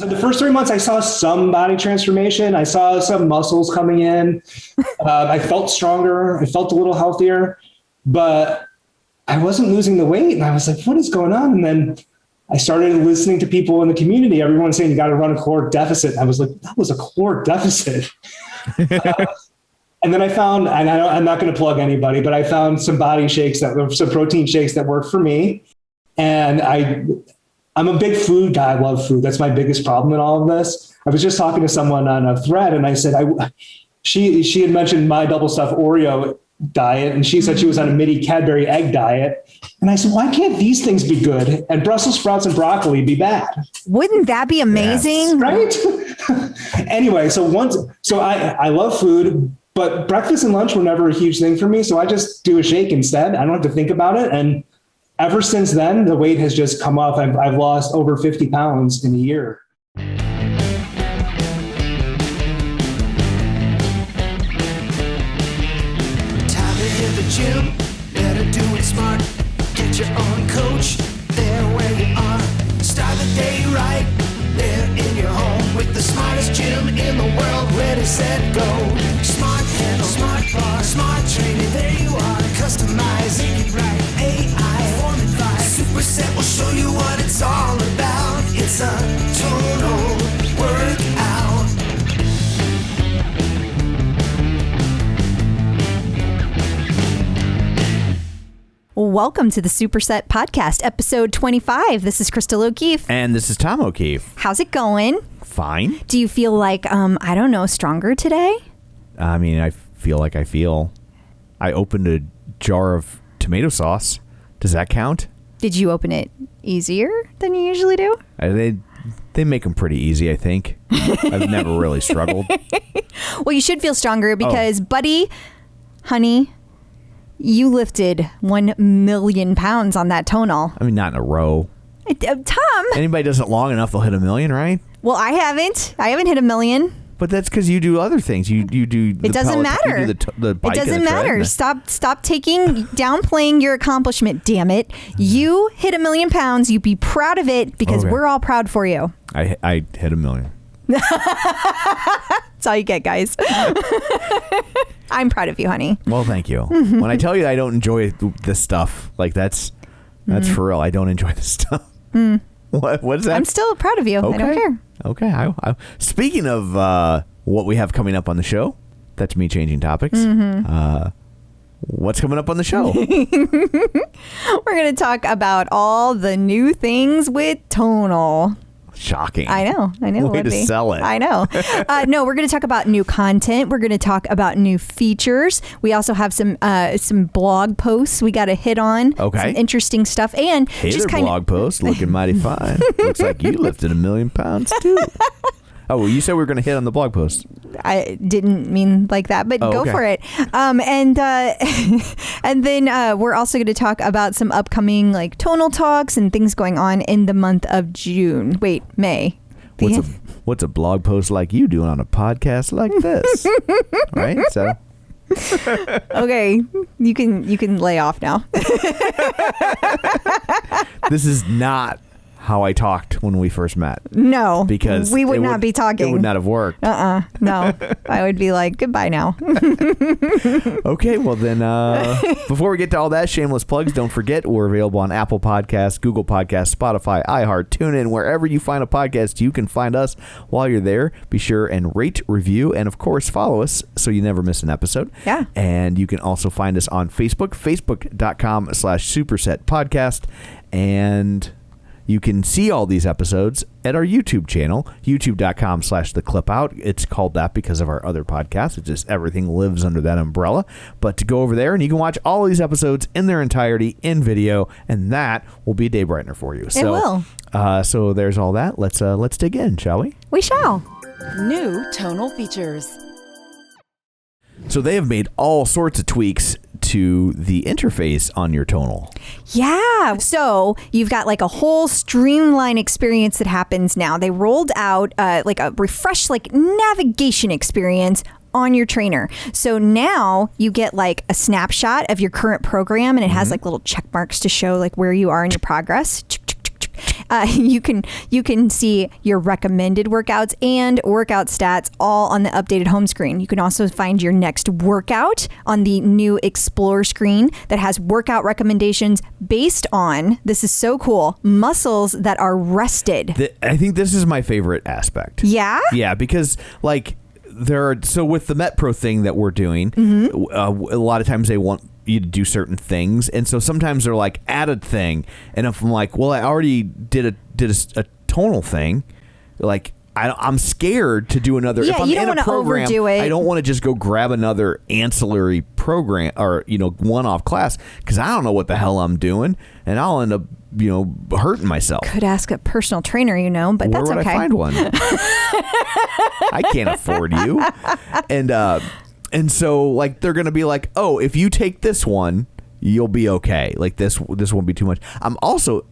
So the first 3 months, I saw some body transformation. I saw some muscles coming in. I felt stronger. I felt a little healthier, but I wasn't losing the weight. And I was like, what is going on? And then I started listening to people in the community, everyone saying you got to run a caloric deficit. I was like, that was a caloric deficit. And then I found, and I'm not going to plug anybody, but I found some protein shakes that work for me. And I'm a big food guy. I love food. That's my biggest problem in all of this. I was just talking to someone on a thread, and I said, she had mentioned my double stuffed Oreo diet, and she said she was on a mini Cadbury egg diet. And I said, why can't these things be good and Brussels sprouts and broccoli be bad? Wouldn't that be amazing? Yes. Right? Anyway, I love food, but breakfast and lunch were never a huge thing for me. So I just do a shake instead. I don't have to think about it. And ever since then, the weight has just come up. I've lost over 50 pounds in a year. Time to hit the gym, better do it smart. Get your own coach, there where you are. Start the day right, there in your home. With the smartest gym in the world, ready, set, go. Smart handle, smart bar, smart training, there you are. Customize, make it right, AI, form advice. Superset will show you what it's all about. It's a total workout. Welcome to the Superset Podcast, episode 25. This is Crystal O'Keefe. And this is Tom O'Keefe. How's it going? Fine. Do you feel like, stronger today? I mean, I feel like I opened a jar of tomato sauce. Does that count? Did you open it easier than you usually do? They make them pretty easy, I think. I've never really struggled. Well, you should feel stronger because, buddy, honey, you lifted 1 million pounds on that tonal. I mean, not in a row. Tom. Anybody does it long enough, they'll hit 1 million, right? Well, I haven't hit 1 million. But that's because you do other things. You do. It doesn't matter. You do the bike. It doesn't matter. Stop downplaying your accomplishment. Damn it! You hit 1 million pounds. You be proud of it because we're all proud for you. I hit 1 million. That's all you get, guys. I'm proud of you, honey. Well, thank you. When I tell you I don't enjoy this stuff, like that's for real. I don't enjoy this stuff. What is that? I'm still proud of you. Okay. I don't care. Okay. Speaking of what we have coming up on the show, that's me changing topics. What's coming up on the show? We're going to talk about all the new things with Tonal. Shocking. I know. Way to sell it. I know. No, we're going to talk about new content. We're going to talk about new features. We also have some blog posts we got to hit on. Okay. Some interesting stuff. And hey, just their blog post looking mighty fine. Looks like you lifted 1 million pounds too. Oh, well, you said we were going to hit on the blog post. I didn't mean like that, but go for it. And then we're also going to talk about some upcoming like tonal talks and things going on in the month of June. Wait, May. What's a blog post like you doing on a podcast like this? Right? So. Okay, you can lay off now. This is not how I talked when we first met. No, because we would not be talking. It would not have worked. No, I would be like, goodbye now. Okay, well then, before we get to all that, shameless plugs, don't forget we're available on Apple Podcasts, Google Podcasts, Spotify, iHeart, TuneIn, wherever you find a podcast, you can find us. While you're there, be sure and rate, review, and of course, follow us so you never miss an episode. Yeah. And you can also find us on Facebook, facebook.com/supersetpodcast, and you can see all these episodes at our YouTube channel, youtube.com/theclipout. It's called that because of our other podcasts. It's just everything lives under that umbrella. But to go over there and you can watch all of these episodes in their entirety in video, and that will be a day brightener for you. It will. So there's all that. Let's dig in, shall we? We shall. New tonal features. So they have made all sorts of tweaks to the interface on your tonal. Yeah. So you've got like a whole streamline experience that happens now. They rolled out like a refreshed like navigation experience on your trainer. So now you get like a snapshot of your current program, and it has like little check marks to show like where you are in your progress. You can see your recommended workouts and workout stats all on the updated home screen. You can also find your next workout on the new Explore screen that has workout recommendations based on, this is so cool, muscles that are rested. I think this is my favorite aspect. Yeah? Yeah, because like so with the MetPro thing that we're doing, a lot of times they want you to do certain things, and so sometimes they're like, add a thing, and if I'm like, well, I already did a tonal thing, like I'm scared to do another. Yeah, if I'm you don't in a want to program, overdo it. I don't want to just go grab another ancillary program or one-off class, because I don't know what the hell I'm doing, and I'll end up hurting myself. Could ask a personal trainer, but Where that's would okay. I find one? I can't afford you. And so like they're gonna be like, oh, if you take this one, you'll be okay. Like this won't be too much. I'm also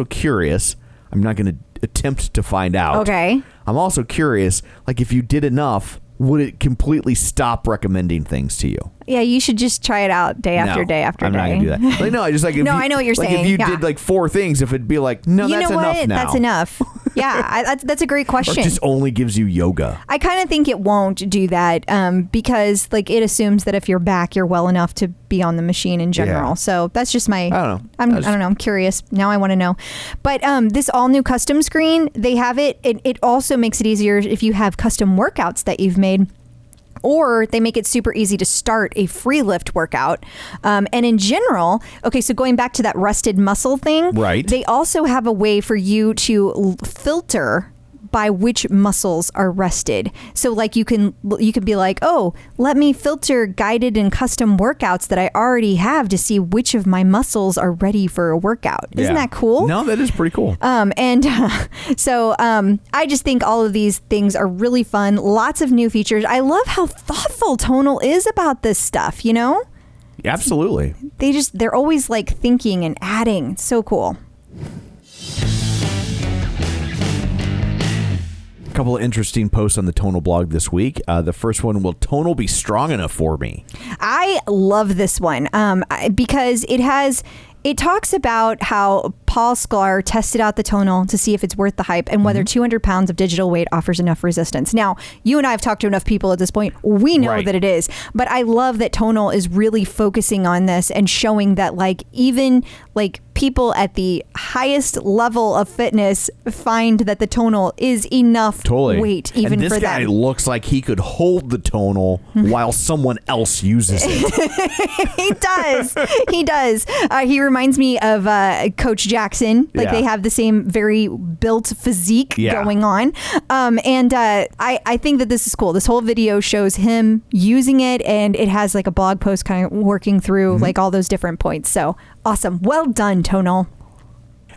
curious. I'm not gonna attempt to find out. Okay. I'm also curious, like if you did enough, would it completely stop recommending things to you? Yeah, you should just try it out day after day after I'm day. not gonna do that. Like, no, I just like. If No, I know what you're like saying. If you Yeah. did like 4 things, if it'd be like, no, You that's know enough what? now. That's enough. Yeah, that's a great Or question. just only gives you yoga. I kind of think it won't do that because like it assumes that if you're back, you're well enough to be on the machine in general. Yeah. So that's just my. I don't know. I don't know. I'm curious. Now I want to know. But this all new custom screen, they have it. It also makes it easier if you have custom workouts that you've made. Or they make it super easy to start a free lift workout. And in general, okay, so going back to that rested muscle thing, Right. They also have a way for you to filter by which muscles are rested. So like you can be like, oh, let me filter guided and custom workouts that I already have to see which of my muscles are ready for a workout. Isn't that cool? No, that is pretty cool. So I just think all of these things are really fun. Lots of new features. I love how thoughtful Tonal is about this stuff, Absolutely. They're always like thinking and adding. It's so cool. Couple of interesting posts on the Tonal blog this week. The first one, will Tonal be strong enough for me? I love this one because it talks about how Paul Sklar tested out the Tonal to see if it's worth the hype and whether 200 pounds of digital weight offers enough resistance. Now, you and I have talked to enough people at this point. We know Right. that it is, but I love that Tonal is really focusing on this and showing that like even like people at the highest level of fitness find that the Tonal is enough weight even and this for guy them. looks like he could hold the Tonal while someone else uses it. He does. He reminds me of Coach Jackson. Like they have the same very built physique going on. And I think that this is cool. This whole video shows him using it, and it has like a blog post kind of working through like all those different points. So awesome. Well done, Tonal.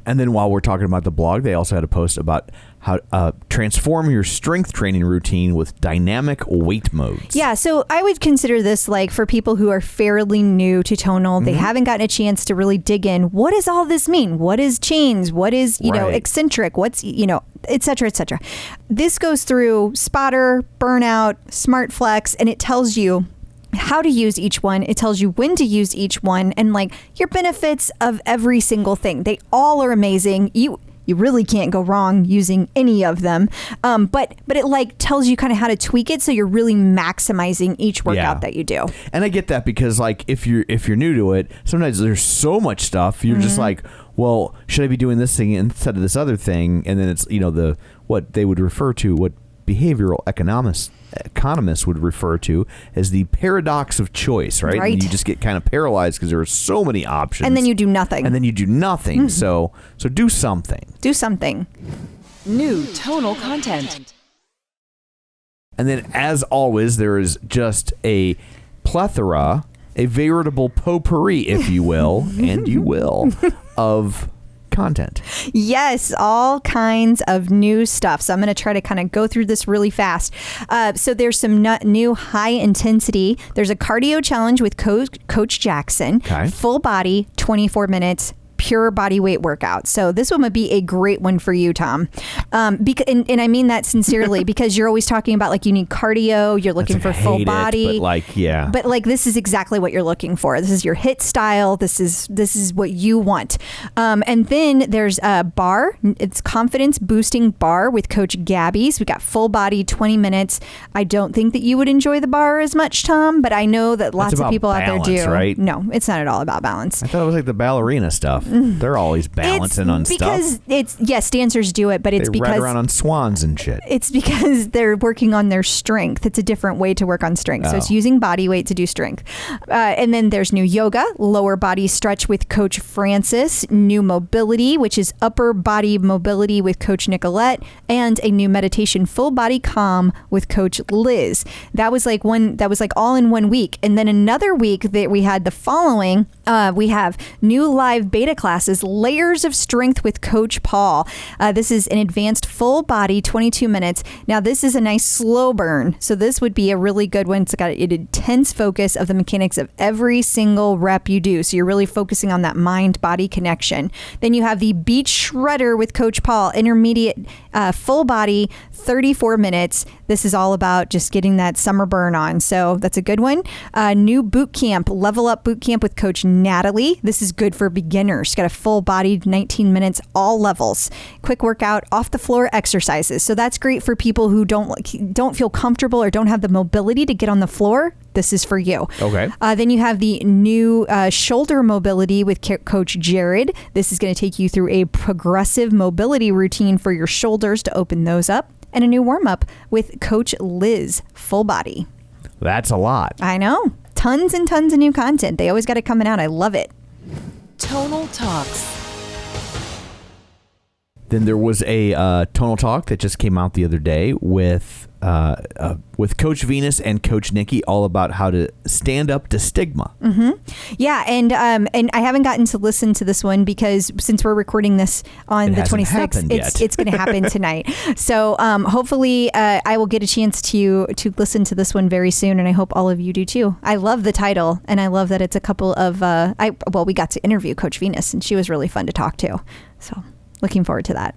And then while we're talking about the blog, they also had a post about how transform your strength training routine with dynamic weight modes. Yeah, so I would consider this like for people who are fairly new to Tonal. They haven't gotten a chance to really dig in. What does all this mean? What is chains? What is, eccentric? What's, et cetera, et cetera. This goes through spotter, burnout, smart flex, and it tells you how to use each one. It tells you when to use each one and like your benefits of every single thing. They all are amazing. You really can't go wrong using any of them. But it like tells you kind of how to tweak it so you're really maximizing each workout that you do. And I get that because like if you're new to it, sometimes there's so much stuff. You're just like, well, should I be doing this thing instead of this other thing? And then it's what they would refer to, what behavioral economists would refer to as the paradox of choice, right? And you just get kind of paralyzed because there are so many options. And then you do nothing. So do something. Do something. New Tonal content. And then, as always, there is just a plethora, a veritable potpourri, if you will, and you will, of content. Yes, all kinds of new stuff. So I'm going to try to kind of go through this really fast. So there's some new high intensity. There's a cardio challenge with Coach Jackson. Okay. Full body, 24 minutes. pure body weight workout. So this one would be a great one for you, Tom. And I mean that sincerely because you're always talking about like you need cardio, you're looking for full body. But this is exactly what you're looking for. This is your HIIT style. This is what you want. And then there's a bar. It's confidence boosting bar with Coach Gabby's. We got full body 20 minutes. I don't think that you would enjoy the bar as much, Tom, but I know that lots of people out there do. Right? No, it's not at all about balance. I thought it was like the ballerina stuff. They're always balancing on stuff. Yes, dancers do it, but it's because ride around on swans and shit. It's because they're working on their strength. It's a different way to work on strength. So it's using body weight to do strength. And then there's new yoga, lower body stretch with Coach Francis, new mobility, which is upper body mobility with Coach Nicolette, and a new meditation full body calm with Coach Liz. That was like all in 1 week. And then another week that we had the following, we have new live beta classes, layers of strength with Coach Paul. This is an advanced full body 22 minutes. Now this is a nice slow burn. So this would be a really good one. It's got an intense focus of the mechanics of every single rep you do. So you're really focusing on that mind body connection. Then you have the beach shredder with Coach Paul, intermediate full body 34 minutes. This is all about just getting that summer burn on. So that's a good one. New boot camp, level up boot camp with Coach Natalie. This is good for beginners. Got a full body 19 minutes, all levels. Quick workout, off the floor exercises. So that's great for people who don't feel comfortable or don't have the mobility to get on the floor. This is for you. Okay. Then you have the new shoulder mobility with Coach Jared. This is going to take you through a progressive mobility routine for your shoulders to open those up. And a new warm-up with Coach Liz, full body. That's a lot. I know. Tons and tons of new content. They always got it coming out. I love it. Tonal Talks. Then there was a Tonal Talk that just came out the other day with Coach Venus and Coach Nikki, all about how to stand up to stigma. Mm-hmm. Yeah, and I haven't gotten to listen to this one because since we're recording this on the 26th, it's going to happen tonight. So hopefully I will get a chance to listen to this one very soon, and I hope all of you do too. I love the title, and I love that it's a couple of we got to interview Coach Venus, and she was really fun to talk to. So looking forward to that.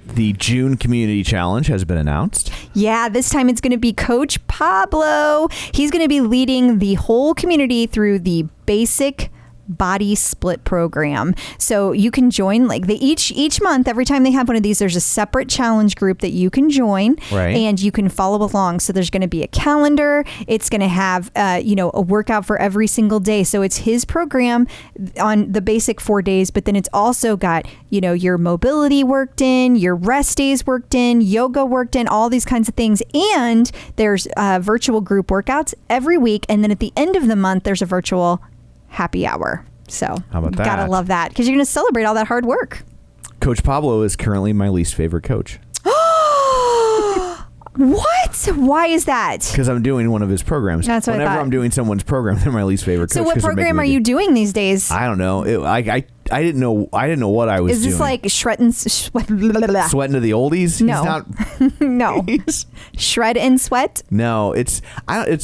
The June Community Challenge has been announced. Yeah, this time it's going to be Coach Pablo. He's going to be leading the whole community through the basic body split program. So you can join each month. Every time they have one of these, there's a separate challenge group that you can join, right, and you can follow along. So there's going to be a calendar. It's going to have a workout for every single day. So it's his program on the basic 4 days, but then it's also got your mobility worked in, your rest days worked in, yoga worked in, all these kinds of things. And there's virtual group workouts every week, and then at the end of the month there's a virtual happy hour. So how about that? Gotta love that because you're going to celebrate all that hard work. Coach Pablo is currently my least favorite coach. What? Why is that? Because I'm doing one of his programs. That's what Whenever I'm doing someone's program, they're my least favorite coach. So what program are you doing these days? I don't know. I didn't know what I was doing. Is this like shred and sweat? Sweating to the oldies? No. No. Shred and sweat? No, it's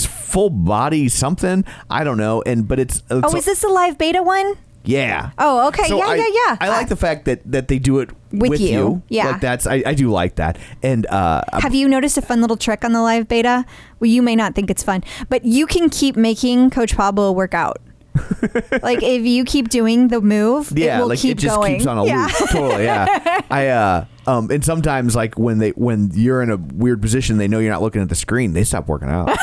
full body something. I don't know. But it's is this the live beta one? Yeah. Oh, okay. So yeah. I like the fact that they do it with you. Yeah. Like I do like that. And have you noticed a fun little trick on the live beta? Well, you may not think it's fun, but you can keep making Coach Pablo work out. Like if you keep doing the move, it will keep it just going. keeps on a loop. Totally, yeah. And sometimes like when you're in a weird position, they know you're not looking at the screen, they stop working out.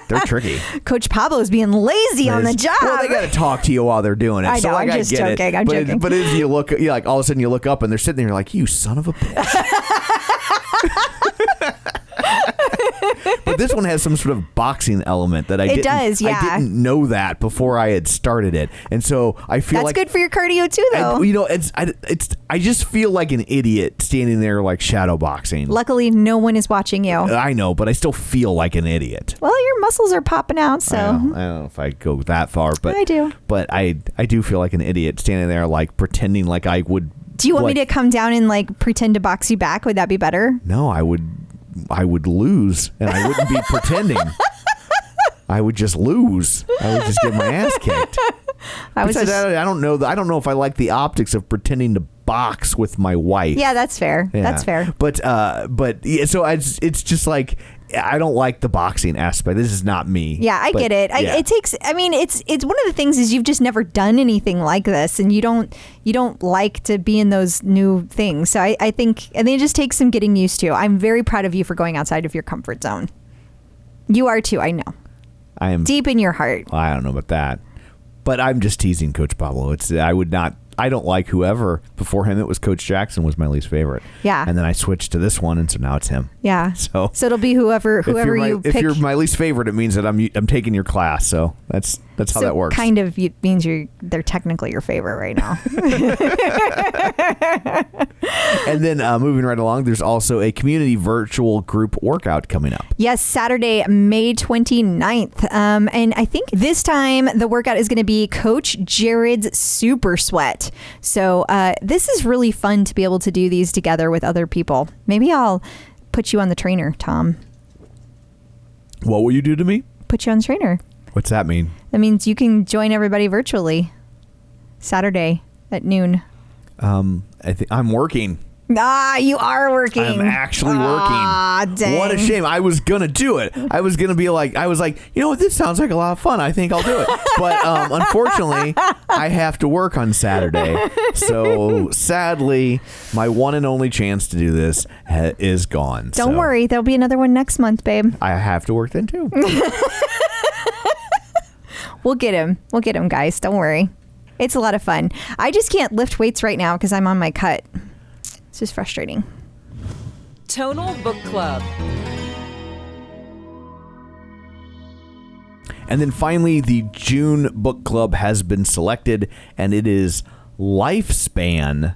They're tricky. Coach Pablo's being lazy on the job. Well, they got to talk to you while they're doing it. I know, I'm just joking. I'm joking. But as you look, like all of a sudden you look up and they're sitting there, you're like, you son of a bitch. But this one has some sort of boxing element that I didn't know that before I had started it, and so I feel that's good for your cardio too, though. I just feel like an idiot standing there like shadow boxing. Luckily, no one is watching you. I know, but I still feel like an idiot. Well, your muscles are popping out, so I don't know if I go that far, but I do. But I do feel like an idiot standing there like pretending like I would. Do you want me to come down and like pretend to box you back? Would that be better? No, I would lose, and I wouldn't be pretending. I would just lose. I would just get my ass kicked. I don't know. I don't know if I like the optics of pretending to box with my wife. Yeah, that's fair. Yeah. That's fair. But yeah, so it's just like, I don't like the boxing aspect. This is not me. Yeah, I get it. Yeah. It's one of the things is you've just never done anything like this, and you don't like to be in those new things. So I think it just takes some getting used to. I'm very proud of you for going outside of your comfort zone. You are too, I know. I am deep in your heart. I don't know about that, but I'm just teasing Coach Pablo. I don't like whoever. Before him, it was Coach Jackson was my least favorite. Yeah. And then I switched to this one, and so now it's him. Yeah. So it'll be whoever you pick. If you're my least favorite, it means that I'm taking your class. So that's how that works. Kind of means they're technically your favorite right now. And then moving right along, there's also a community virtual group workout coming up. Yes, Saturday, May 29th. And I think this time the workout is going to be Coach Jared's Super Sweat. So this is really fun to be able to do these together with other people. Maybe I'll put you on the trainer, Tom. What will you do to me? Put you on the trainer. What's that mean? That means you can join everybody virtually Saturday at noon. I think I'm working. You are working. I'm actually working. Dang. What a shame. I was going to do it. I was like, you know what? This sounds like a lot of fun. I think I'll do it. But unfortunately, I have to work on Saturday. So sadly, my one and only chance to do this is gone. Don't worry. There'll be another one next month, babe. I have to work then too. We'll get him, guys. Don't worry. It's a lot of fun. I just can't lift weights right now because I'm on my cut. It's just frustrating. Tonal Book Club. And then finally, the June book club has been selected, and it is Lifespan: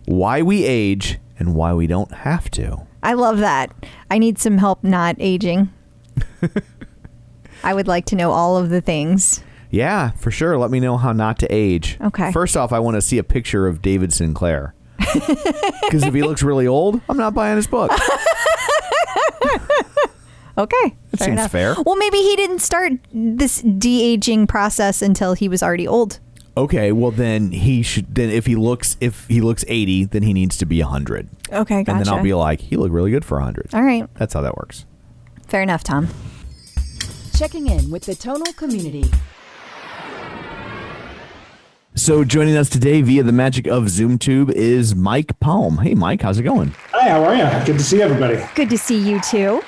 Why We Age and Why We Don't Have to. I love that. I need some help not aging. I would like to know all of the things. Yeah, for sure. Let me know how not to age. Okay. First off, I want to see a picture of David Sinclair. Because if he looks really old, I'm not buying his book. Okay. That seems fair. Well, maybe he didn't start this de-aging process until he was already old. Okay, well then he should. Then if he looks 80, then he needs to be 100. Okay, gotcha. And then I'll be like, he looked really good for 100. All right. That's how that works. Fair enough, Tom. Checking in with the Tonal community. So joining us today via the magic of ZoomTube is Mike Palm. Hey, Mike, how's it going? Hi, how are you? Good to see everybody. Good to see you too.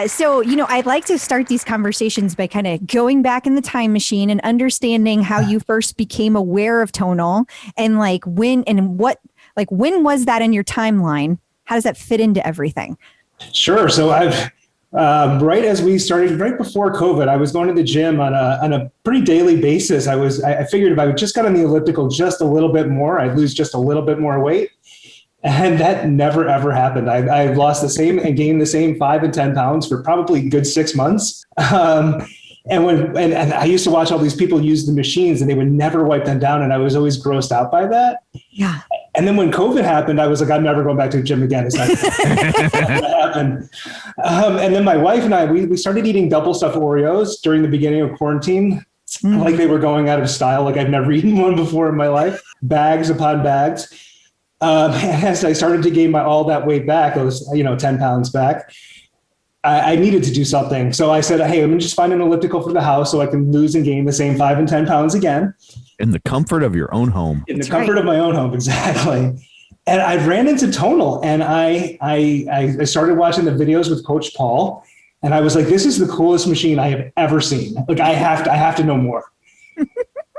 So, I'd like to start these conversations by kind of going back in the time machine and understanding how you first became aware of Tonal and when was that in your timeline? How does that fit into everything? Sure. So I've right as we started, right before COVID, I was going to the gym on a pretty daily basis. I figured if I just got on the elliptical just a little bit more, I'd lose just a little bit more weight. And that never, ever happened. I lost the same and gained the same 5 and 10 pounds for probably a good 6 months. And I used to watch all these people use the machines and they would never wipe them down. And I was always grossed out by that. Yeah. And then when COVID happened, I was like, I'm never going back to the gym again. It's not going to happen. And then my wife and I, we started eating double stuffed Oreos during the beginning of quarantine. Like they were going out of style. Like I've never eaten one before in my life. Bags upon bags. As I started to gain all that weight back, I was, 10 pounds back. I needed to do something. So I said, hey, let me just find an elliptical for the house so I can lose and gain the same 5 and 10 pounds again. In the comfort of your own home. In the comfort of my own home, exactly. And I ran into Tonal and I started watching the videos with Coach Paul. And I was like, this is the coolest machine I have ever seen. Like I have to know more.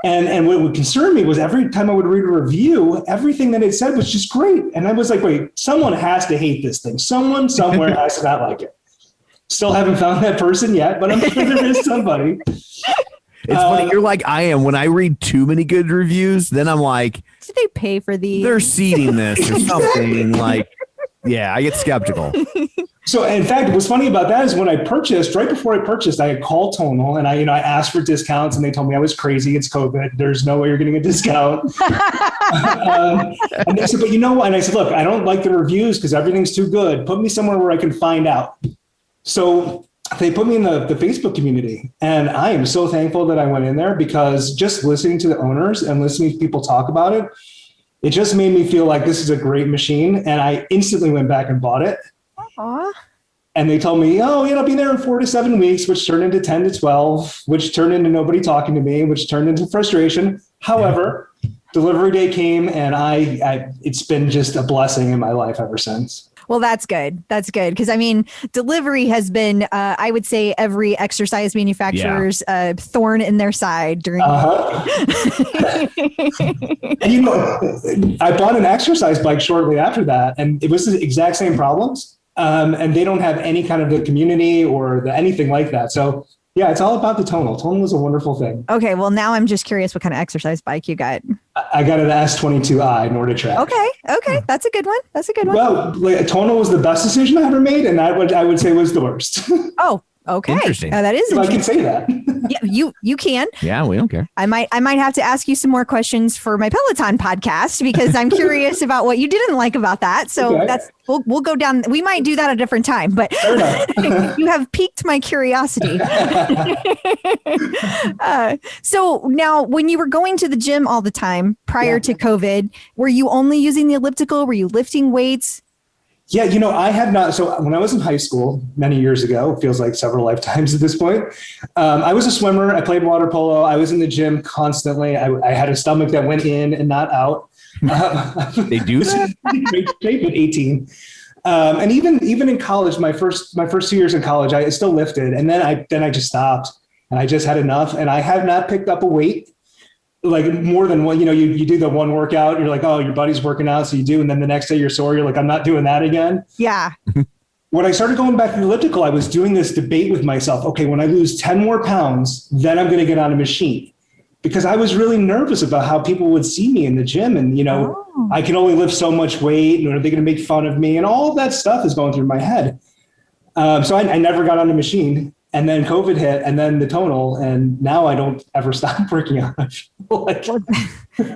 And what would concern me was every time I would read a review, everything that it said was just great. And I was like, wait, someone has to hate this thing. Someone somewhere has to not like it. Still haven't found that person yet, but I'm sure there is somebody. It's funny. You're like I am. When I read too many good reviews, then I'm like, did they pay for these? They're seeding this or something. Yeah, I get skeptical. So in fact, what's funny about that is when I purchased, right before I purchased, I had called Tonal and I asked for discounts and they told me I was crazy. It's COVID. There's no way you're getting a discount. And they said, but and I said, look, I don't like the reviews because everything's too good. Put me somewhere where I can find out. So they put me in the Facebook community. And I am so thankful that I went in there, because just listening to the owners and listening to people talk about it, it just made me feel like this is a great machine. And I instantly went back and bought it. Aww. And they told me, oh, it'll be there in 4 to 7 weeks, which turned into 10 to 12, which turned into nobody talking to me, which turned into frustration. However, delivery day came, and it's been just a blessing in my life ever since. Well, that's good. That's good. Because I mean, delivery has been, I would say, every exercise manufacturer's thorn in their side during. And you know, I bought an exercise bike shortly after that, and it was the exact same problems. And they don't have any kind of the community or anything like that. So yeah, it's all about the Tonal. Tonal is a wonderful thing. Okay, well, now I'm just curious what kind of exercise bike you got. I got an S22i Norditrack. Okay, that's a good one. Well, Tonal was the best decision I ever made, and I would say was the worst. Oh, okay. Interesting. That is If I interesting. can say that. Yeah, you can. Yeah, we don't care. I might have to ask you some more questions for my Peloton podcast, because I'm curious about what you didn't like about that. So Okay. we'll go down. We might do that at a different time, but Fair enough. you have piqued my curiosity. So now, when you were going to the gym all the time prior to COVID, were you only using the elliptical? Were you lifting weights? Yeah, you know, I had not. So when I was in high school many years ago, it feels like several lifetimes at this point, I was a swimmer. I played water polo. I was in the gym constantly. I had a stomach that went in and not out. They do that? Great shape at 18. And even in college, my first 2 years in college, I still lifted. And then I just stopped, and I just had enough. And I have not picked up a weight like more than one. You know, you do the one workout, you're like, oh, your buddy's working out, so you do, and then the next day you're sore, you're like, I'm not doing that again. Yeah. When I started going back to the elliptical, I was doing this debate with myself. Okay, when I lose 10 more pounds, then I'm going to get on a machine, because I was really nervous about how people would see me in the gym, and you know, I can only lift so much weight, and are they going to make fun of me, and all of that stuff is going through my head. So I never got on the machine. And then COVID hit, and then the Tonal, and now I don't ever stop working out.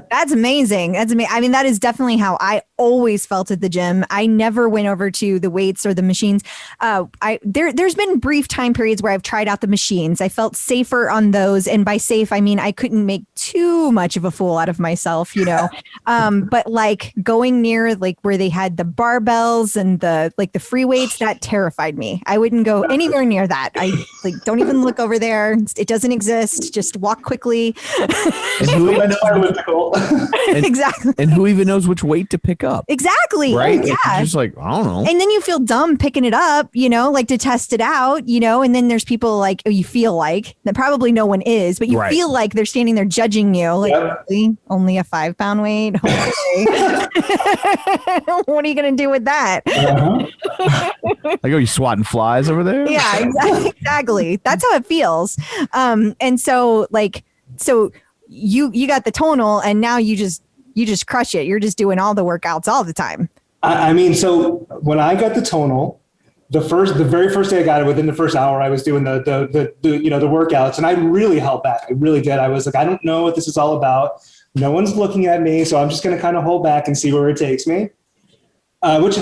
That's amazing. That's amazing. I mean, that is definitely how I always felt at the gym. I never went over to the weights or the machines. There's been brief time periods where I've tried out the machines. I felt safer on those. And by safe, I mean, I couldn't make too much of a fool out of myself, you know? But like going near like where they had the barbells and the free weights, that terrified me. I wouldn't go anywhere near that. I don't even look over there. It doesn't exist. Just walk quickly. And who even Exactly. And who even knows which weight to pick up? Exactly. Right? Yeah. It's just like, I don't know. And then you feel dumb picking it up, you know, like to test it out, you know, and then there's people like, you feel like that probably no one is, but you feel like they're standing there judging you. Like, really? Only a 5 pound weight? Okay. What are you going to do with that? Like, are you swatting flies over there? Yeah, exactly. That's how it feels. And so you got the Tonal, and now you just crush it. You're just doing all the workouts all the time. I mean, so when I got the Tonal, the very first day I got it, within the first hour, I was doing the workouts, and I really held back. I really did. I was like, I don't know what this is all about. No one's looking at me, so I'm just going to kind of hold back and see where it takes me. Which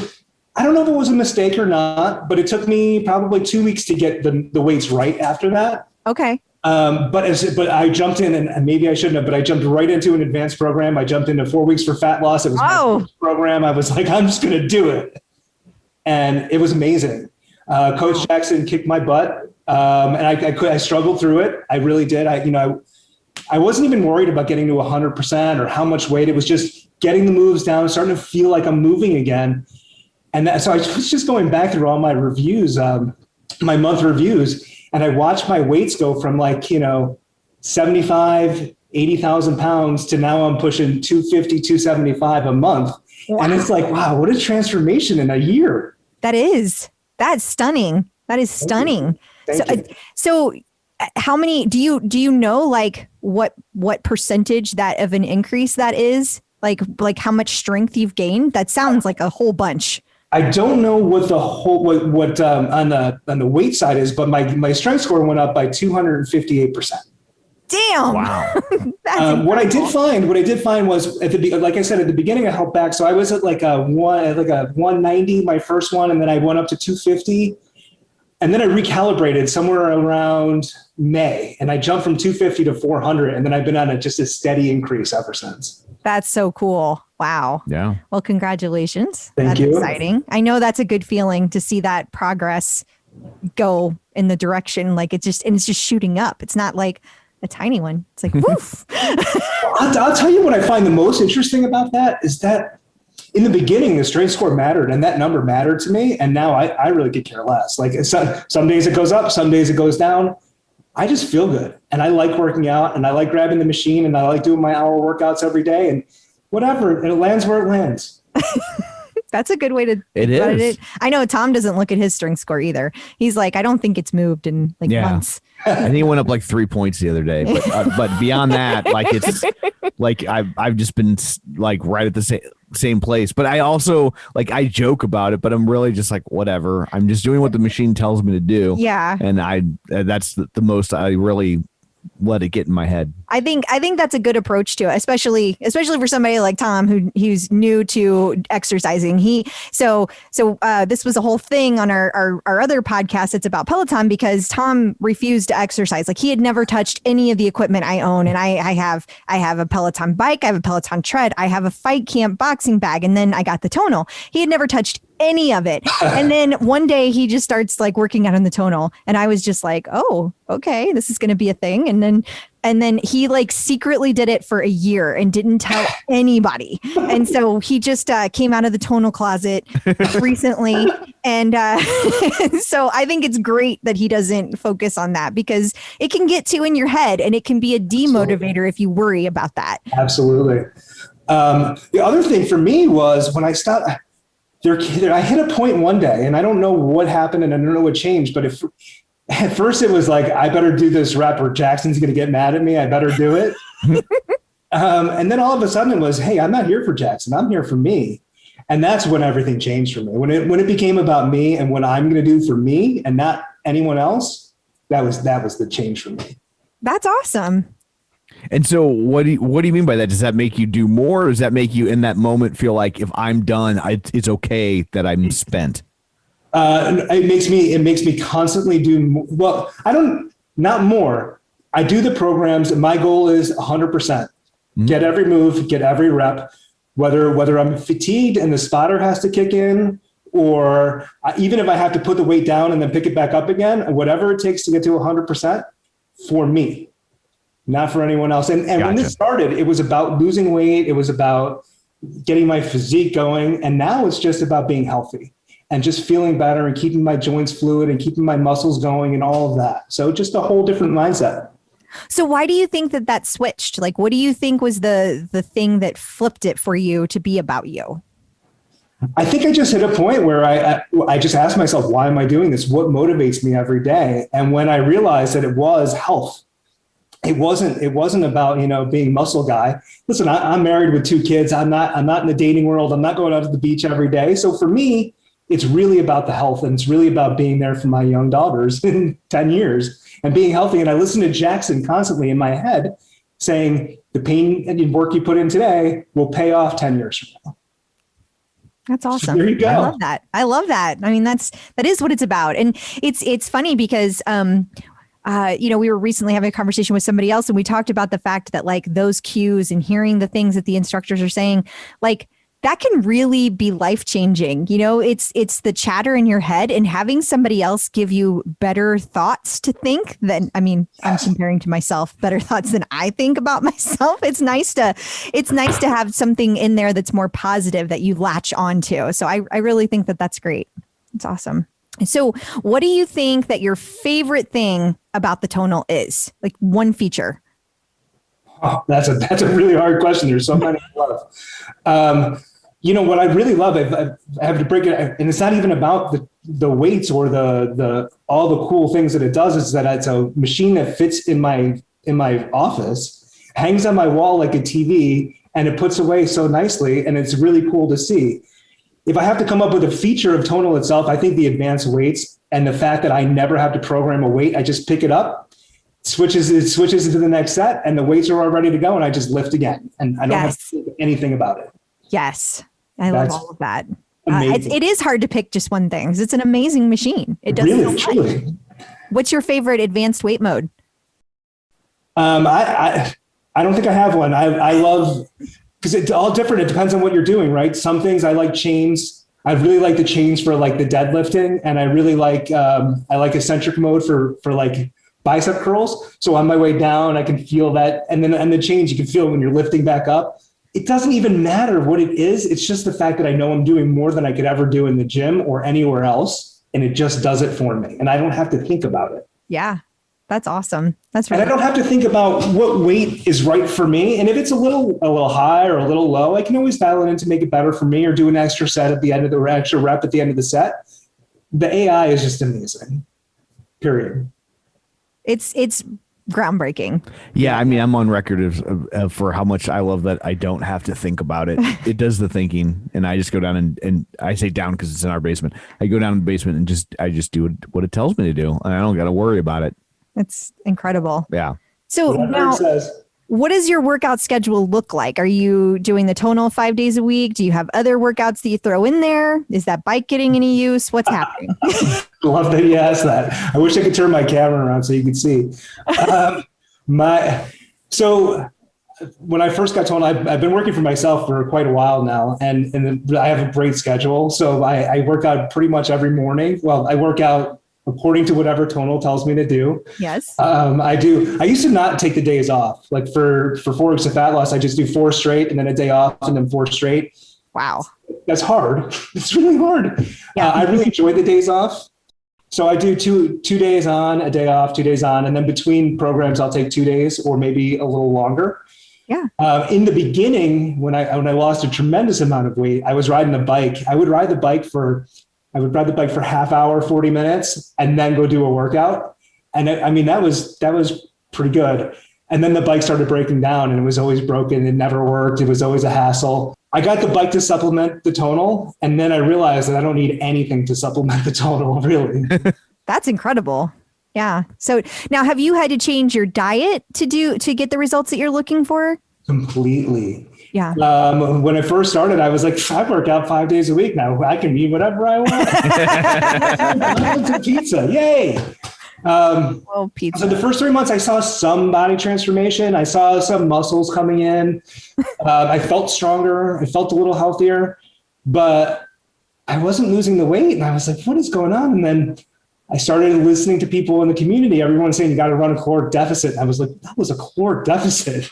I don't know if it was a mistake or not, but it took me probably 2 weeks to get the weights right after that. Okay. But I jumped in, and maybe I shouldn't have, but I jumped right into an advanced program. I jumped into 4 weeks for fat loss. It was my first program. I was like, I'm just going to do it. And it was amazing. Coach Jackson kicked my butt. And I struggled through it. I really did. I wasn't even worried about getting to 100% or how much weight. It was just getting the moves down, starting to feel like I'm moving again. And so I was just going back through all my reviews, my month reviews, and I watched my weights go from 75, 80,000 pounds to now I'm pushing 250, 275 a month. Wow. And it's like, wow, what a transformation in a year. That's stunning. That is stunning. Thank you. So how many, do you know like what percentage that of an increase that is? Like how much strength you've gained? That sounds like a whole bunch. I don't know what the whole what on the weight side is, but my strength score went up by 258%. Damn! Wow. What I did find was like I said at the beginning, I held back. So I was at like a 190, my first one, and then I went up to 250. And then I recalibrated somewhere around May, and I jumped from 250 to 400. And then I've been on just a steady increase ever since. That's so cool. Wow. Yeah. Well, congratulations. Thank That's you. exciting. I know that's a good feeling to see that progress go in the direction. Like it's just shooting up. It's not like a tiny one. It's like, woof. I'll tell you what I find the most interesting about that is that in the beginning, the strength score mattered and that number mattered to me. And now I really could care less. Like some days it goes up, some days it goes down. I just feel good. And I like working out and I like grabbing the machine and I like doing my hour workouts every day and whatever. And it lands where it lands. That's a good way to It think about is. I know Tom doesn't look at his strength score either. He's like, I don't think it's moved in like months. I think it went up like 3 points the other day, but beyond that, like it's like I've just been like right at the same place. But I also like I joke about it, but I'm really just like whatever. I'm just doing what the machine tells me to do. Yeah. And that's the most I really let it get in my head. I think that's a good approach to it, especially for somebody like Tom who's new to exercising. So this was a whole thing on our other podcast. It's about Peloton because Tom refused to exercise. Like he had never touched any of the equipment I own, and I have a Peloton bike, I have a Peloton tread, I have a Fight Camp boxing bag, and then I got the Tonal. He had never touched any of it. And then one day he just starts like working out on the Tonal, and I was just like, oh, okay, this is going to be a thing. And then he like secretly did it for a year and didn't tell anybody. And so he just came out of the Tonal closet recently. And so I think it's great that he doesn't focus on that because it can get too in your head and it can be a demotivator if you worry about that. Absolutely. The other thing for me was when I stopped, I hit a point one day and I don't know what happened and I don't know what changed, but at first it was like, I better do this rep or Jackson's going to get mad at me. I better do it. And then all of a sudden it was, hey, I'm not here for Jackson. I'm here for me. And that's when everything changed for me. When it became about me and what I'm going to do for me and not anyone else, that was the change for me. That's awesome. And so what do you mean by that? Does that make you do more? Or does that make you in that moment feel like if I'm done, it's okay that I'm spent? It makes me constantly do well. Not more. I do the programs. My goal is 100%. Get every move, get every rep, whether I'm fatigued and the spotter has to kick in, or even if I have to put the weight down and then pick it back up again, whatever it takes to get to 100% for me, not for anyone else. And Gotcha. When this started, it was about losing weight. It was about getting my physique going. And now it's just about being healthy and just feeling better and keeping my joints fluid and keeping my muscles going and all of that. So just a whole different mindset. So why do you think that switched? Like, what do you think was the thing that flipped it for you to be about you? I think I just hit a point where I just asked myself, why am I doing this? What motivates me every day? And when I realized that it was health, it wasn't about, being muscle guy. Listen, I'm married with 2 kids. I'm not in the dating world. I'm not going out to the beach every day. So for me, it's really about the health and it's really about being there for my young daughters in 10 years and being healthy. And I listen to Jackson constantly in my head saying the pain and work you put in today will pay off 10 years from now. That's awesome. So there you go. I love that. I mean, that is what it's about. And it's funny because, we were recently having a conversation with somebody else and we talked about the fact that like those cues and hearing the things that the instructors are saying, like that can really be life-changing. It's the chatter in your head and having somebody else give you better thoughts to think than, I'm comparing to myself, better thoughts than I think about myself. It's nice to have something in there that's more positive that you latch onto. So I really think that that's great. It's awesome. So what do you think that your favorite thing about the Tonal is? Like one feature? Oh, that's a really hard question. There's so many I love. What I really love, I have to break it, and it's not even about the weights or the all the cool things that it does. Is that it's a machine that fits in my office, hangs on my wall like a TV, and it puts away so nicely, and it's really cool to see. If I have to come up with a feature of Tonal itself, I think the advanced weights and the fact that I never have to program a weight. I just pick it up, switches into the next set, and the weights are all ready to go, and I just lift again, and I don't have to think anything about it. Yes. I love all of that. amazing. It is hard to pick just one thing 'cause it's an amazing machine. It does Really, so much. truly. What's your favorite advanced weight mode? I don't think I have one. I love, because it's all different. It depends on what you're doing, right? Some things I like chains. I really like the chains for like the deadlifting, and I really like I like eccentric mode for like bicep curls. So on my way down, I can feel that, and the chains you can feel when you're lifting back up. It doesn't even matter what it is. It's just the fact that I know I'm doing more than I could ever do in the gym or anywhere else, and it just does it for me, and I don't have to think about it. Yeah, that's awesome. That's And right. I don't have to think about what weight is right for me. And if it's a little high or a little low, I can always dial it in to make it better for me, or do an extra set at the end of the extra rep at the end of the set. The AI is just amazing. Period. It's groundbreaking. Yeah, I mean, I'm on record of for how much I love that I don't have to think about it. It does the thinking, and I just go down and I say down because it's in our basement. I go down in the basement and I just do what it tells me to do, and I don't got to worry about it. It's incredible. Yeah. So Whatever now, it says. what does your workout schedule look like? Are you doing the tonal 5 days a week? Do you have other workouts that you throw in there? Is that bike getting any use? What's happening? Love that you asked that. I wish I could turn my camera around so you could see. So when I first got Tonal, I've been working for myself for quite a while now, and I have a great schedule. So I work out pretty much every morning. Well, I work out according to whatever Tonal tells me to do. Yes. I do. I used to not take the days off. Like for 4 weeks of fat loss, I just do 4 straight and then a day off and then 4 straight. Wow. That's hard. It's really hard. Yeah. I really enjoy the days off. So I do two days on, a day off, 2 days on, and then between programs, I'll take 2 days or maybe a little longer. Yeah. In the beginning, when I lost a tremendous amount of weight, I was riding the bike. I would ride the bike for half hour, 40 minutes, and then go do a workout. And that was pretty good. And then the bike started breaking down, and it was always broken. It never worked. It was always a hassle. I got the bike to supplement the Tonal, and then I realized that I don't need anything to supplement the Tonal, really. That's incredible. Yeah. So now, have you had to change your diet to get the results that you're looking for? Completely. Yeah. When I first started, I was like, I work out 5 days a week now. I can eat whatever I want. Pizza, yay! Pizza. So the first 3 months, I saw some body transformation. I saw some muscles coming in. I felt stronger. I felt a little healthier, but I wasn't losing the weight. And I was like, what is going on? And then I started listening to people in the community, everyone saying you got to run a caloric deficit. I was like, that was a caloric deficit.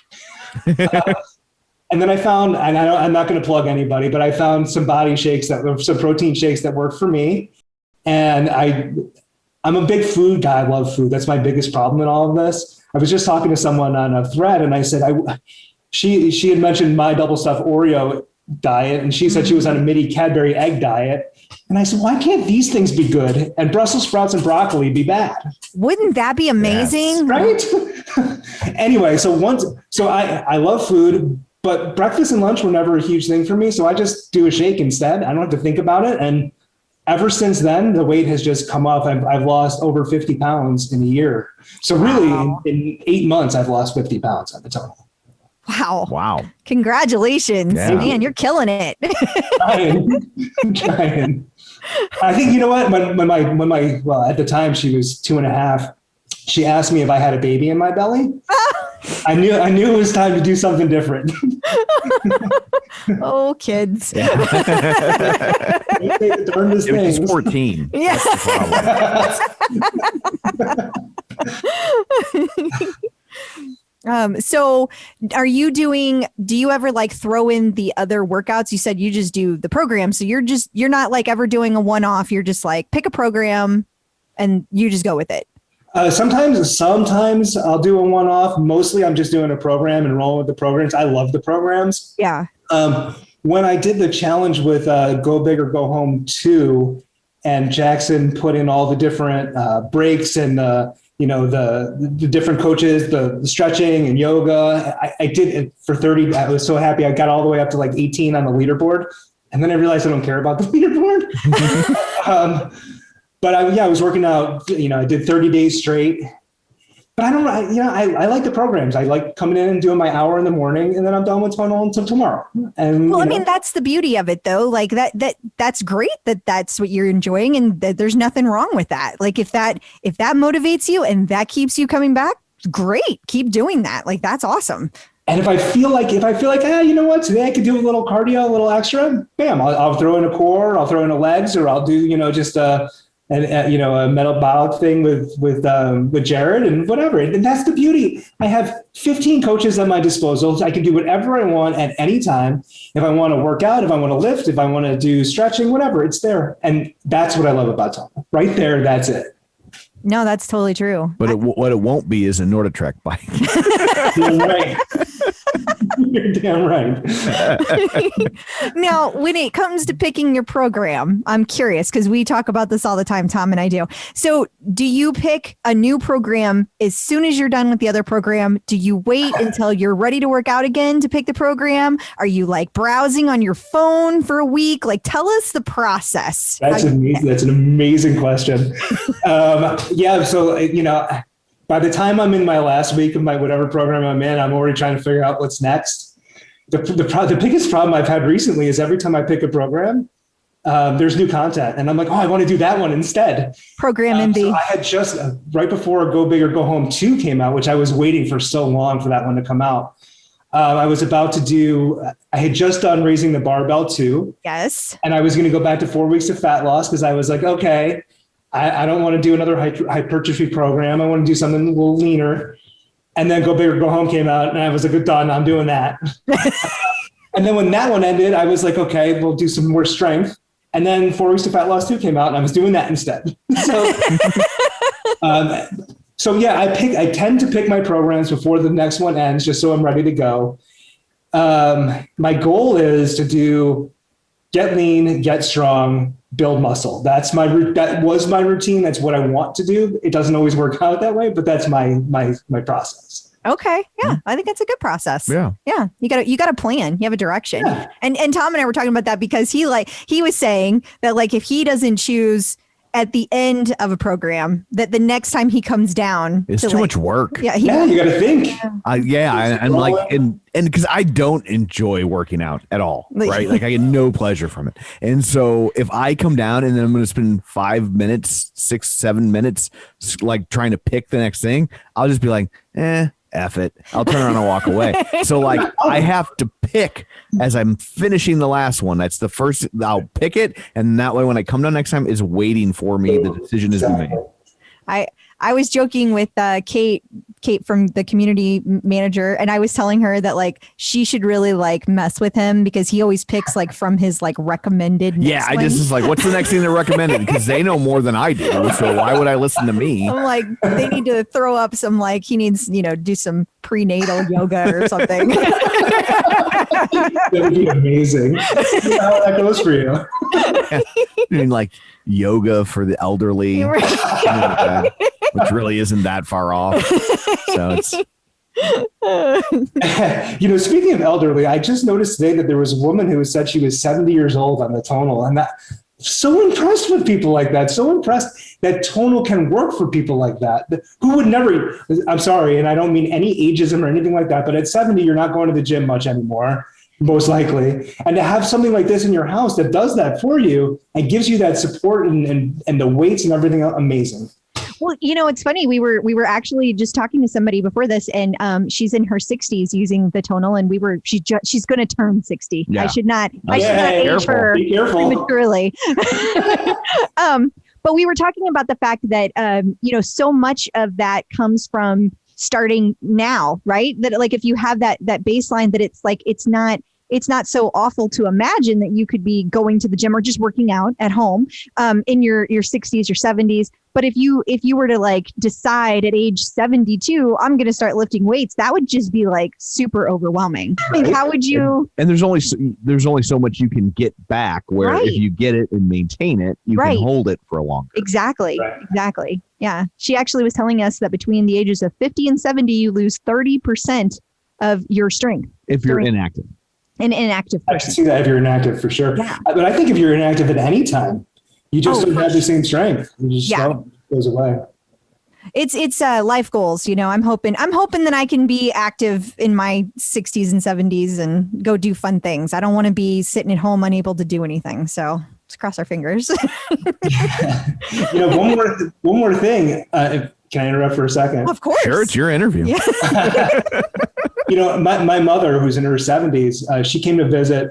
And then I found, and I'm not going to plug anybody, but I found some protein shakes that work for me. And I'm a big food guy. I love food. That's my biggest problem in all of this. I was just talking to someone on a thread, and I said, she had mentioned my double stuffed Oreo diet, and she said she was on a mini Cadbury egg diet. And I said, why can't these things be good and Brussels sprouts and broccoli be bad? Wouldn't that be amazing? Yes. Right? Anyway, I love food, but breakfast and lunch were never a huge thing for me. So I just do a shake instead. I don't have to think about it. And ever since then, the weight has just come up. I've lost over 50 pounds in a year. So really, in 8 months, I've lost 50 pounds at the Tonal. Wow. Congratulations. Yeah. Man, you're killing it. I'm trying. I think, you know what, when at the time she was 2.5, she asked me if I had a baby in my belly. I knew it was time to do something different. Oh, kids. It was 14. Yeah. So do you ever like throw in the other workouts? You said you just do the program. So you're not like ever doing a one-off. You're just like pick a program and you just go with it. Sometimes I'll do a one-off. Mostly I'm just doing a program and rolling with the programs. I love the programs. Yeah. When I did the challenge with Go Big or Go Home 2, and Jackson put in all the different breaks and the different coaches, the stretching and yoga. I did it for 30. I was so happy. I got all the way up to like 18 on the leaderboard. And then I realized I don't care about the leaderboard. But I was working out, I did 30 days straight. but I like the programs. I like coming in and doing my hour in the morning, and then I'm done with Tonal until tomorrow. And well, I mean, that's the beauty of it, though. Like that's great that's what you're enjoying, and that there's nothing wrong with that. Like if that motivates you and that keeps you coming back, great. Keep doing that. Like that's awesome. And if I feel like, you know what, today I could do a little cardio, a little extra, bam, I'll throw in a core, I'll throw in a legs, or I'll do, just a metabolic thing with Jared and whatever. And that's the beauty. I have 15 coaches at my disposal. I can do whatever I want at any time. If I want to work out, if I want to lift, if I want to do stretching, whatever, it's there. And that's what I love about Tonal. Right there, that's it. No, that's totally true. But what it won't be is a Norditrek bike. You're right. You're damn right. Now, when it comes to picking your program, I'm curious because we talk about this all the time, Tom and I do. So do you pick a new program as soon as you're done with the other program? Do you wait until you're ready to work out again to pick the program? Are you like browsing on your phone for a week? Like, tell us the process. That's amazing. That's an amazing question. Yeah. So, by the time I'm in my last week of my whatever program I'm in, I'm already trying to figure out what's next. The biggest problem I've had recently is every time I pick a program, there's new content. And I'm like, I want to do that one instead. Program MB. So I had just, right before Go Big or Go Home 2 came out, which I was waiting for so long for that one to come out. I had just done Raising the Barbell 2. Yes. And I was going to go back to 4 weeks of fat loss because I was like, okay, I don't want to do another hypertrophy program. I want to do something a little leaner. And then Go Big or Go Home came out, and I was like, done, I'm doing that. And then when that one ended, I was like, okay, we'll do some more strength. And then 4 weeks to Fat Loss 2 came out, and I was doing that instead. So yeah, I tend to pick my programs before the next one ends, just so I'm ready to go. My goal is to get lean, get strong, build muscle. That was my routine. That's what I want to do. It doesn't always work out that way, but that's my process. Okay. Yeah. I think that's a good process. Yeah. Yeah. You got a plan. You have a direction. Yeah. And Tom and I were talking about that because he was saying that like, if he doesn't choose at the end of a program, that the next time he comes down, it's too much work. Yeah. You got to think. And because I don't enjoy working out at all, right? Like I get no pleasure from it. And so if I come down and then I'm going to spend 5 minutes, 6, 7 minutes, like trying to pick the next thing, I'll just be like, F it. I'll turn around and walk away. So like I have to pick as I'm finishing the last one. That's the first, I'll pick it. And that way, when I come down next time, is waiting for me. The decision is made. I was joking with Kate from the community manager, and I was telling her that like she should really like mess with him because he always picks like from his like recommended. Yeah, I just is like, what's the next thing they're recommended? Because they know more than I do. So why would I listen to me? I'm like, they need to throw up some like he needs do some prenatal yoga or something. That would be amazing. See how that goes for you. Yeah. I mean, like yoga for the elderly, which really isn't that far off. So it's. Speaking of elderly, I just noticed today that there was a woman who said she was 70 years old on the Tonal, and that so impressed with people like that. So impressed that Tonal can work for people like that. Who would never? I'm sorry, and I don't mean any ageism or anything like that. But at 70, you're not going to the gym much anymore, most likely. And to have something like this in your house that does that for you and gives you that support and the weights and everything, amazing. Well, it's funny. We were actually just talking to somebody before this, and she's in her 60s using the Tonal, and she's going to turn 60. Yeah. I should not age her prematurely. But we were talking about the fact that so much of that comes from starting now, right? That like if you have that baseline, that it's like it's not so awful to imagine that you could be going to the gym or just working out at home in your 60s, your 70s. But if you were to like decide at age 72, I'm going to start lifting weights, that would just be like super overwhelming. I mean, how would you? And there's only so much you can get back. Where if you get it and maintain it, you can hold it for a longer. Exactly. Yeah. She actually was telling us that between the ages of 50 and 70, you lose 30% of your strength if you're inactive. An inactive person. I can see that if you're inactive for sure. Yeah. But I think if you're inactive at any time, you just don't have the same strength. You just don't. It goes away. It's life goals. I'm hoping that I can be active in my 60s and 70s and go do fun things. I don't want to be sitting at home unable to do anything. So let's cross our fingers. One more thing. Can I interrupt for a second? Of course. Sure, it's your interview. Yeah. My mother, who's in her 70s, she came to visit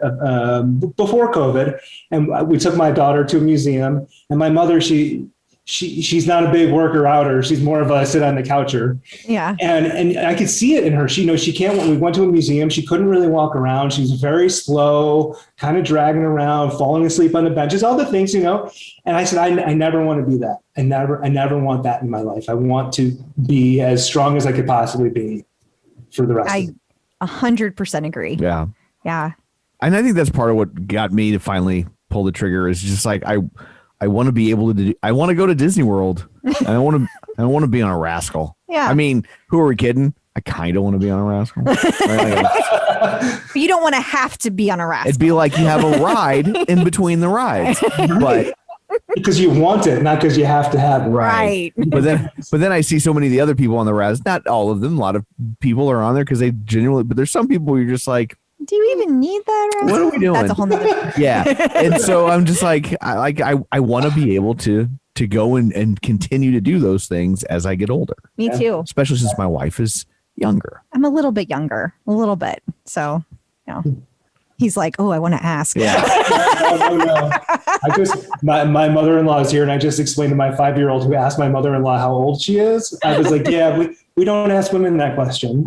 before COVID, and we took my daughter to a museum. And my mother, she's not a big worker outer. She's more of a sit on the coucher. Yeah. And I could see it in her. She can't. We went to a museum. She couldn't really walk around. She's very slow, kind of dragging around, falling asleep on the benches, all the things, And I said, I never want to be that. I never want that in my life. I want to be as strong as I could possibly be for the rest of it. I 100% agree. Yeah. Yeah. And I think that's part of what got me to finally pull the trigger is just like, I want to be able to I want to go to Disney World. And I want to be on a rascal. Yeah. I mean, who are we kidding? I kind of want to be on a rascal. But you don't want to have to be on a rascal. It'd be like you have a ride in between the rides, but because you want it, not because you have to have it. Right. But then I see so many of the other people on the raz. Not all of them. A lot of people are on there because they genuinely. But there's some people where you're just like, do you even need that? Rascal? What are we doing? That's a whole nother. Yeah. And so I'm just like, I want to be able to go and continue to do those things as I get older. Me too. Especially since my wife is younger. I'm a little bit younger, a little bit. So, he's like, oh, I want to ask. Yeah. No. My mother-in-law is here, and I just explained to my 5-year-old who asked my mother-in-law how old she is. I was like, yeah, we don't ask women that question.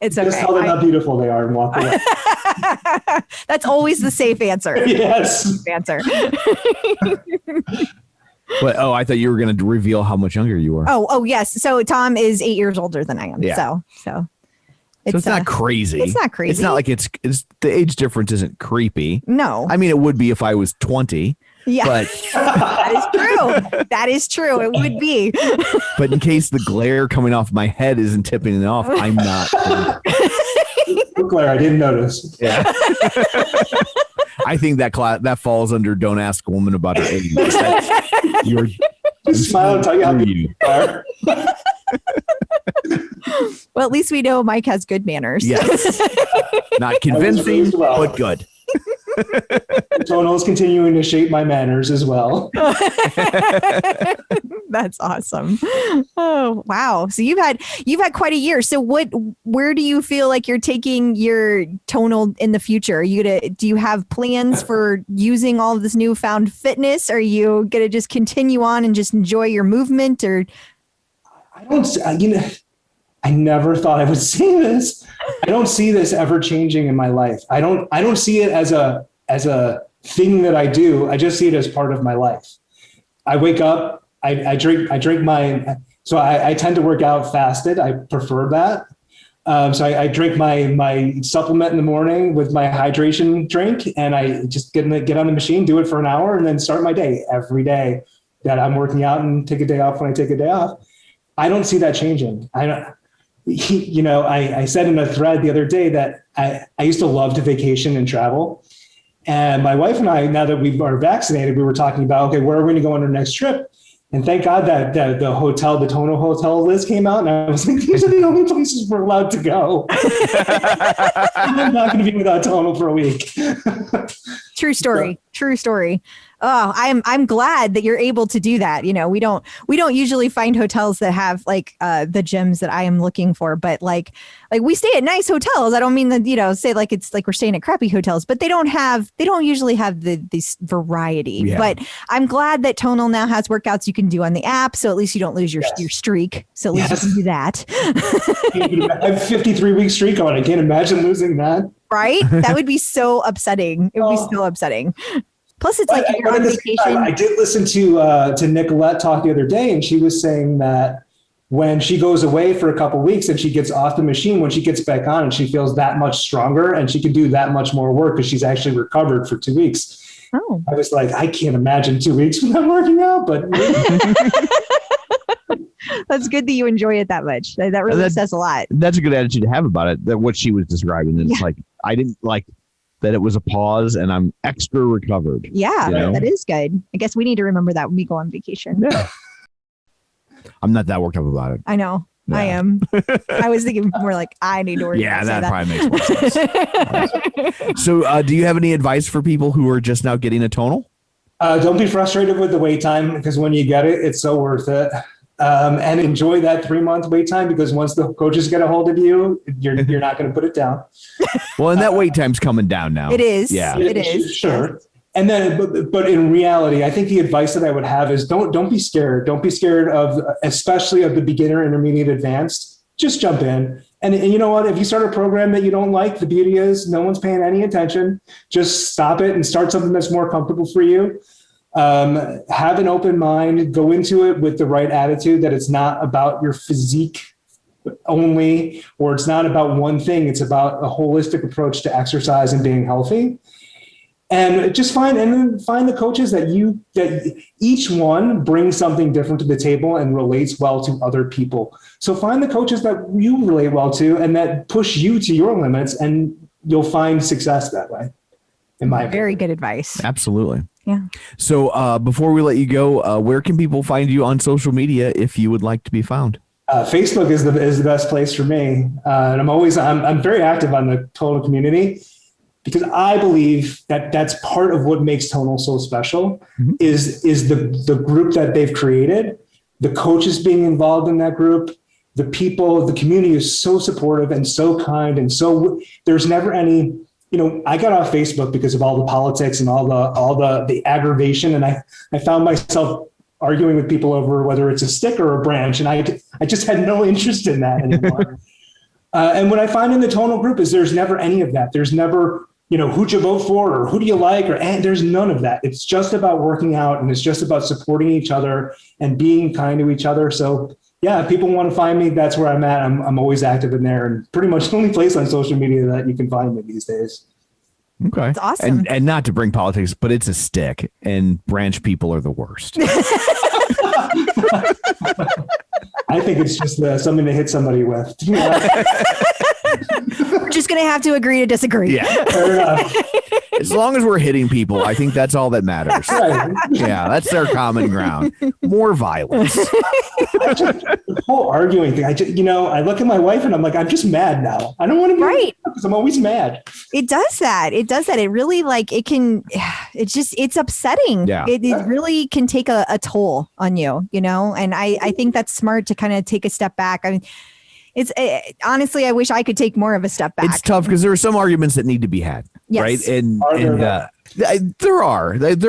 It's okay. Just tell them how beautiful they are and walk away. That's always the safe answer. Yes. Safe answer. But I thought you were going to reveal how much younger you were. Oh, yes. So Tom is 8 years older than I am. Yeah. So it's not crazy. It's not crazy. It's not like it's the age difference isn't creepy. No. I mean, it would be if I was 20. Yeah. But that is true. That is true. It would be. But in case the glare coming off my head isn't tipping it off, I'm not. What glare? I didn't notice. Yeah. I think that falls under don't ask a woman about her age. You're just smile and tell you how beautiful you are. Well, at least we know Mike has good manners. Yes. Not convincing, but good. Tonal's continuing to shape my manners as well. That's awesome. Oh, wow. So you've had quite a year. So where do you feel like you're taking your Tonal in the future? Do you have plans for using all of this newfound fitness? Are you going to just continue on and just enjoy your movement, or? I never thought I would see this. I don't see this ever changing in my life. I don't see it as a thing that I do. I just see it as part of my life. I wake up, I drink so I tend to work out fasted. I prefer that. So I drink my supplement in the morning with my hydration drink, and I just get on the machine, do it for an hour, and then start my day every day that I'm working out, and take a day off when I take a day off. I don't see that changing. I said in a thread the other day that I used to love to vacation and travel. And my wife and I, now that we are vaccinated, we were talking about, okay, where are we going to go on our next trip? And thank God that the Tonal Hotel list came out. And I was like, these are the only places we're allowed to go. I'm not going to be without Tonal for a week. True story. True story. Oh, I'm glad that you're able to do that. We don't usually find hotels that have like the gyms that I am looking for, but like we stay at nice hotels. I don't mean that, say like it's like we're staying at crappy hotels, but they don't usually have this variety. Yeah. But I'm glad that Tonal now has workouts you can do on the app. So at least you don't lose your streak. So at least you can do that. I have a 53-week streak on. I can't imagine losing that. Right? That would be so upsetting. It would be so upsetting. Plus, it's like you're on vacation. I did listen to Nicolette talk the other day, and she was saying that when she goes away for a couple of weeks and she gets off the machine, when she gets back on, and she feels that much stronger and she can do that much more work because she's actually recovered for 2 weeks. Oh. I was like, I can't imagine 2 weeks without working out, but that's good that you enjoy it that much. That really says a lot. That's a good attitude to have about it. That what she was describing is like, that it was a pause and I'm extra recovered. Yeah, you know? that is good. I guess we need to remember that when we go on vacation. Yeah. I'm not that worked up about it. I know. Yeah. I am. I was thinking more like I need to work. Yeah, that probably makes more sense. So do you have any advice for people who are just now getting a tonal? Don't be frustrated with the wait time, because when you get it, it's so worth it. And enjoy that 3-month wait time, because once the coaches get a hold of you, you're not going to put it down. Well, and that wait time's coming down now. It is. Yeah. It is. Sure. And then, but in reality, I think the advice that I would have is don't be scared. Don't be scared of, especially of the beginner, intermediate, advanced. Just jump in. And you know what? If you start a program that you don't like, the beauty is no one's paying any attention. Just stop it and start something that's more comfortable for you. Have an open mind. Go into it with the right attitude, that it's not about your physique only, or it's not about one thing. It's about a holistic approach to exercise and being healthy. And just find the coaches that each one brings something different to the table and relates well to other people. So find the coaches that you relate well to and that push you to your limits, and you'll find success that way. In my opinion. Very good advice. Absolutely. Yeah. So before we let you go, where can people find you on social media if you would like to be found? Facebook is the best place for me. And I'm very active on the Tonal community, because I believe that that's part of what makes Tonal so special. Mm-hmm. is the group that they've created, the coaches being involved in that group, the people, the community is so supportive and so kind. And so there's never any, I got off Facebook because of all the politics and all the aggravation. And I found myself arguing with people over whether it's a stick or a branch. And I just had no interest in that anymore. And what I find in the Tonal group is there's never any of that. There's never, who'd you vote for, or who do you like, and there's none of that. It's just about working out, and it's just about supporting each other and being kind to each other. So yeah, if people want to find me, that's where I'm at. I'm always active in there, and pretty much the only place on social media that you can find me these days. Okay. That's awesome. And not to bring politics, but it's a stick, and branch people are the worst. I think it's just something to hit somebody with. We're just going to have to agree to disagree. Yeah. Fair enough. As long as we're hitting people, I think that's all that matters. Right. Yeah, that's their common ground. More violence. The whole arguing thing. I look at my wife and I'm like, I'm just mad now. I don't want to be right, because I'm always mad. It does that. It really it's upsetting. Yeah. It really can take a toll on you, and I think that's smart to kind of take a step back. I mean, honestly, I wish I could take more of a step back. It's tough because there are some arguments that need to be had, yes. right? And there are, like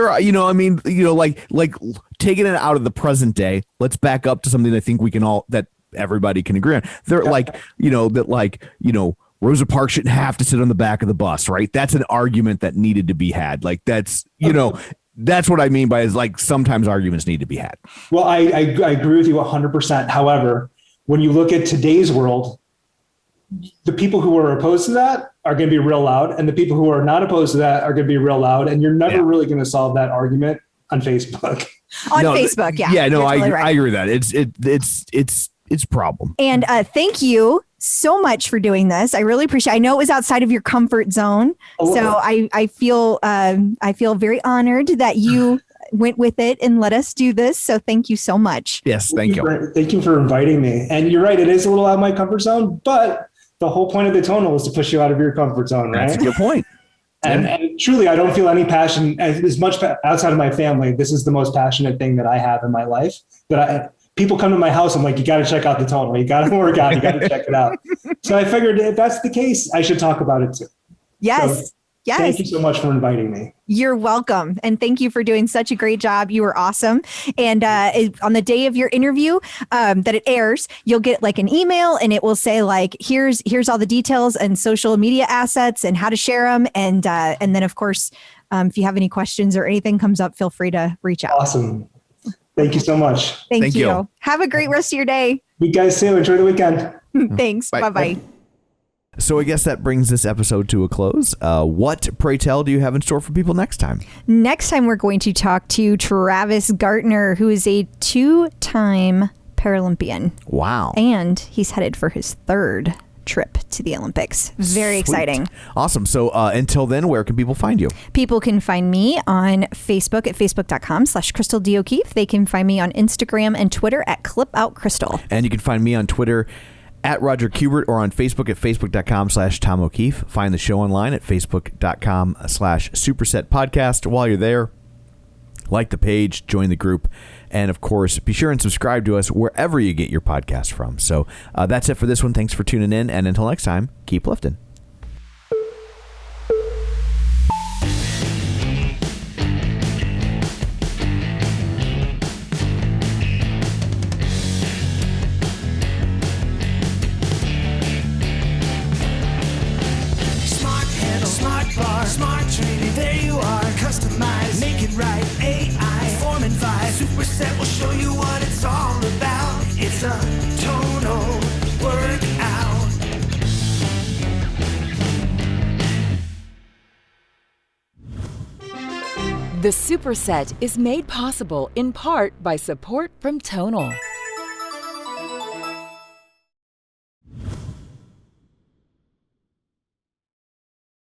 taking it out of the present day. Let's back up to something I think that everybody can agree on. They're Rosa Parks shouldn't have to sit on the back of the bus, right? That's an argument that needed to be had. Like that's what I mean by is like sometimes arguments need to be had. Well, I agree with you 100%. However, when you look at today's world, the people who are opposed to that are going to be real loud, and the people who are not opposed to that are going to be real loud, and you're never really going to solve that argument on Facebook. Facebook, yeah. Yeah, no, totally I agree with that. It's a problem. And thank you so much for doing this. I really appreciate it. I know it was outside of your comfort zone. So I feel very honored that you went with it and let us do this. So thank you so much. Yes, thank you. Thank you for inviting me. And you're right, it is a little out of my comfort zone, but the whole point of the Tonal is to push you out of your comfort zone, right? That's a good point. And truly, I don't feel any passion as much outside of my family. This is the most passionate thing that I have in my life. People come to my house, I'm like, you got to check out the Tonal. You got to work out. You got to check it out. So I figured if that's the case, I should talk about it too. Yes. So, yes. Thank you so much for inviting me. You're welcome. And thank you for doing such a great job. You were awesome. And on the day of your interview that it airs, you'll get like an email and it will say like, here's all the details and social media assets and how to share them. And then of course, if you have any questions or anything comes up, feel free to reach out. Awesome. Thank you so much. Thank you. Have a great rest of your day. You guys too. Enjoy the weekend. Thanks. Bye-bye. So I guess that brings this episode to a close. What, pray tell, do you have in store for people next time? Next time, we're going to talk to Travis Gartner, who is a 2-time Paralympian. Wow. And he's headed for his 3rd trip to the Olympics. Very Sweet. exciting. Awesome. So until then, where can people find you? People can find me on Facebook at facebook.com/Crystal D. O'Keefe. They can find me on Instagram and Twitter at ClipOutCrystal. And you can find me on Twitter at Roger Kubert or on Facebook at facebook.com/Tom O'Keefe. Find the show online at facebook.com/Superset Podcast. While you're there, like the page, join the group, and of course, be sure and subscribe to us wherever you get your podcast from. So that's it for this one. Thanks for tuning in, and until next time, keep lifting. Smart handle, smart bar, smart training. There you are, customize, make it right. AI, form and vibe. Superset will show you what it's all about. It's a tonal workout. The Superset is made possible in part by support from Tonal.